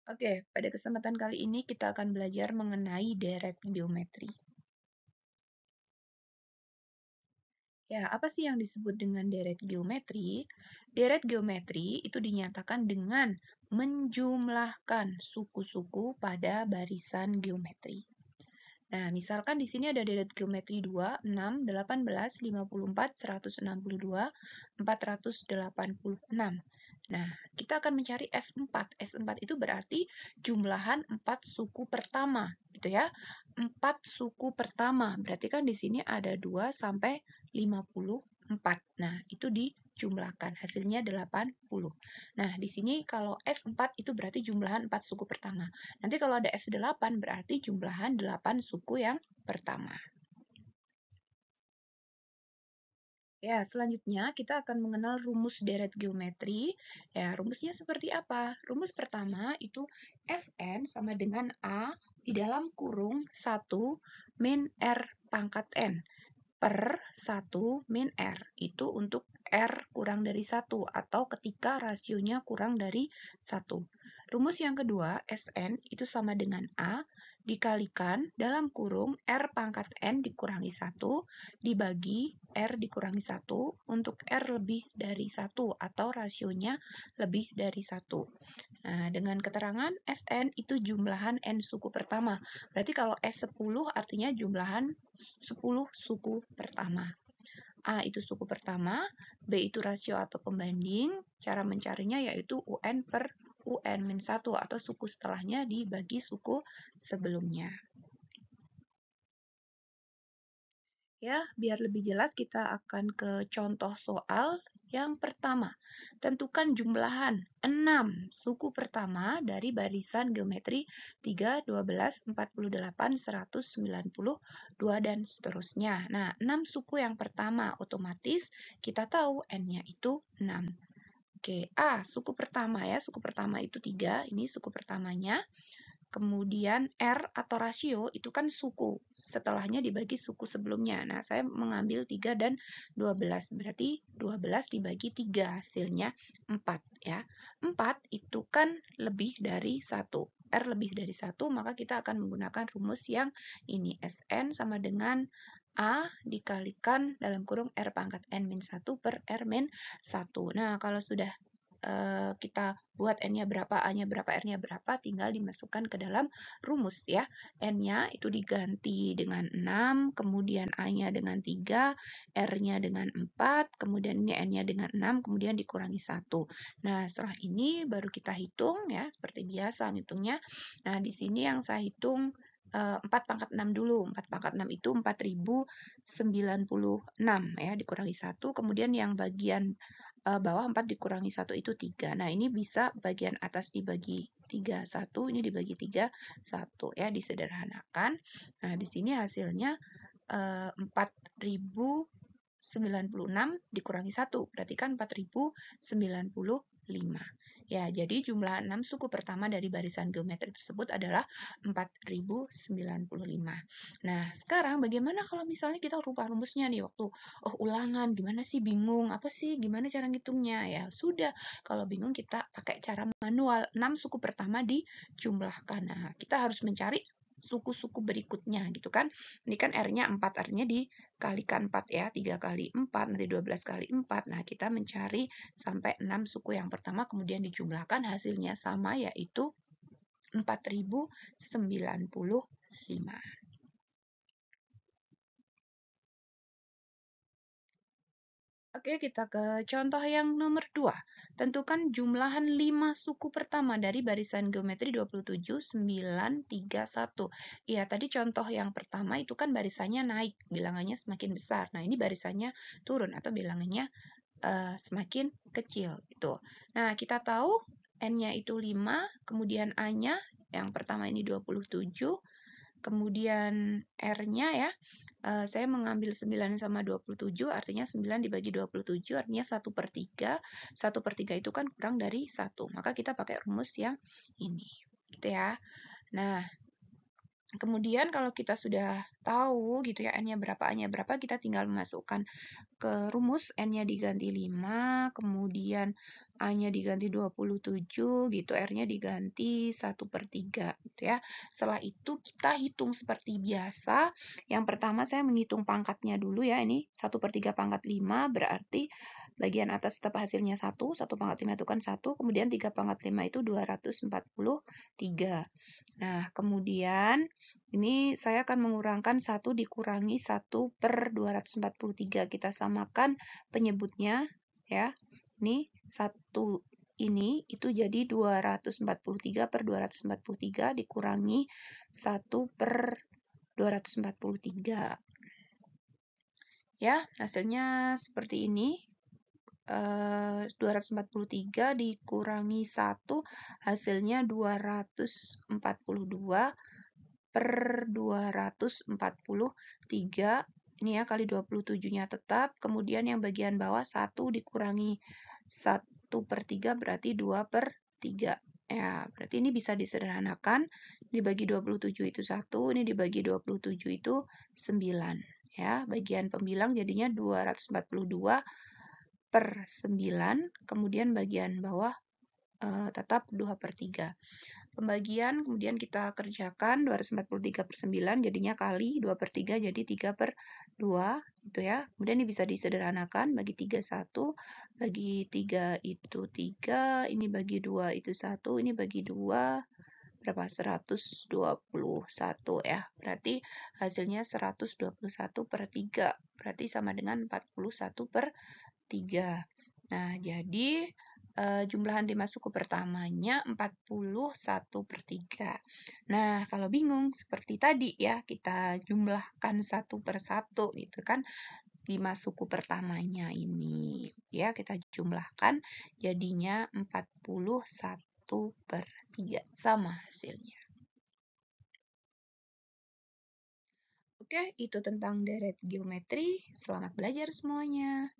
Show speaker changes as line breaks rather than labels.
Oke, pada kesempatan kali ini kita akan belajar mengenai deret geometri. Ya, apa sih yang disebut dengan deret geometri? Deret geometri itu dinyatakan dengan menjumlahkan suku-suku pada barisan geometri. Nah, misalkan di sini ada deret geometri 2, 6, 18, 54, 162, 486. Nah, kita akan mencari S4. S4 itu berarti jumlahan 4 suku pertama, gitu ya. 4 suku pertama, berarti kan di sini ada 2 sampai 54. Nah, itu dijumlahkan, hasilnya 80. Nah, di sini kalau S4 itu berarti jumlahan 4 suku pertama. Nanti kalau ada S8 berarti jumlahan 8 suku yang pertama. Ya, selanjutnya kita akan mengenal rumus deret geometri. Ya, rumusnya seperti apa? Rumus pertama itu Sn sama dengan A di dalam kurung 1 min R pangkat N per 1 min R. Itu untuk R kurang dari 1 atau ketika rasionya kurang dari 1. Rumus yang kedua, Sn itu sama dengan A dikalikan dalam kurung R pangkat N dikurangi 1 dibagi R dikurangi 1 untuk R lebih dari 1 atau rasionya lebih dari 1. Nah, dengan keterangan Sn itu jumlahan N suku pertama. Berarti kalau S10 artinya jumlahan 10 suku pertama. A itu suku pertama, B itu rasio atau pembanding. Cara mencarinya yaitu UN per UN-1 atau suku setelahnya dibagi suku sebelumnya. Ya, biar lebih jelas kita akan ke contoh soal yang pertama. Tentukan jumlahan 6 suku pertama dari barisan geometri 3, 12, 48, 192, dan seterusnya. Nah, 6 suku yang pertama otomatis kita tahu N-nya itu 6. Oke, A, suku pertama ya. Suku pertama itu 3, ini suku pertamanya. Kemudian R atau rasio itu kan suku. Setelahnya dibagi suku sebelumnya. Nah, saya mengambil 3 dan 12. Berarti 12 dibagi 3 hasilnya 4 ya. 4 itu kan lebih dari 1. R lebih dari 1, maka kita akan menggunakan rumus yang ini. Sn sama dengan A dikalikan dalam kurung R pangkat N-1 per R-1. Nah, kalau sudah kita buat N-nya berapa, A-nya berapa, R-nya berapa, tinggal dimasukkan ke dalam rumus ya. N-nya itu diganti dengan 6, kemudian A-nya dengan 3, R-nya dengan 4, kemudian ini N-nya dengan 6, kemudian dikurangi 1. Nah, setelah ini baru kita hitung ya, seperti biasa ngitungnya. Nah, di sini yang saya hitung 4 pangkat 6 dulu. 4 pangkat 6 itu 4096 ya, dikurangi 1. Kemudian yang bagian bawah 4 dikurangi 1 itu 3. Nah, ini bisa bagian atas dibagi 3, 1. Ini dibagi 3, 1. Ya, disederhanakan. Nah, di sini hasilnya 4096 dikurangi 1. Berarti kan 4095. Ya, jadi jumlah 6 suku pertama dari barisan geometri tersebut adalah 4095. Nah, sekarang bagaimana kalau misalnya kita lupa rumusnya nih waktu ulangan, gimana sih bingung, apa sih gimana cara ngitungnya? Ya, sudah. Kalau bingung kita pakai cara manual. 6 suku pertama dijumlahkan. Nah, kita harus mencari suku-suku berikutnya gitu kan. Ini kan R-nya 4, R-nya dikalikan 4 ya. 3 kali 4, nanti 12 kali 4. Nah, kita mencari sampai 6 suku yang pertama, kemudian dijumlahkan, hasilnya sama yaitu 4095. Oke, kita ke contoh yang nomor 2. Tentukan jumlahan 5 suku pertama dari barisan geometri 27, 9, 3, 1. Iya, tadi contoh yang pertama itu kan barisannya naik, bilangannya semakin besar. Nah, ini barisannya turun atau bilangannya semakin kecil. Gitu. Nah, kita tahu N-nya itu 5, kemudian A-nya yang pertama ini 27, kemudian R-nya ya, saya mengambil 9 sama 27, artinya 9 dibagi 27, artinya 1/3. 1/3 itu kan kurang dari 1. Maka kita pakai rumus yang ini. Gitu ya. Nah, Kemudian kalau kita sudah tahu gitu ya N-nya berapa, A-nya berapa, kita tinggal memasukkan ke rumus, N-nya diganti 5, kemudian A-nya diganti 27 gitu, R-nya diganti 1/3 gitu ya. Setelah itu kita hitung seperti biasa. Yang pertama saya menghitung pangkatnya dulu ya, ini 1/3 pangkat 5 berarti bagian atas tetap hasilnya 1, 1 pangkat 5 itu kan 1, kemudian 3 pangkat 5 itu 243. Nah, kemudian ini saya akan mengurangkan 1 dikurangi 1/243. Kita samakan penyebutnya ya. Ini 1 ini itu jadi 243/243 dikurangi 1/243. Ya, hasilnya seperti ini. 243 dikurangi 1 hasilnya 242/243. Ini ya kali 27-nya tetap. Kemudian yang bagian bawah 1 dikurangi 1/3 berarti 2/3. Ya, berarti ini bisa disederhanakan. Dibagi 27 itu 1, ini dibagi 27 itu 9. Ya, bagian pembilang jadinya 242/9, kemudian bagian bawah tetap 2/3. Pembagian kemudian kita kerjakan 243/9 jadinya kali 2/3 jadi 3/2 gitu ya. Kemudian ini bisa disederhanakan, bagi 3 1, bagi 3 itu 3, ini bagi 2 itu 1, ini bagi 2 berapa? 121 ya. Berarti hasilnya 121/3. Berarti sama dengan 41/3. Nah, jadi jumlah antima suku pertamanya 41/3. Nah, kalau bingung seperti tadi ya, kita jumlahkan satu per satu gitu kan. 5 suku pertamanya ini ya, kita jumlahkan jadinya 41/3 sama hasilnya. Oke, itu tentang deret geometri. Selamat belajar semuanya.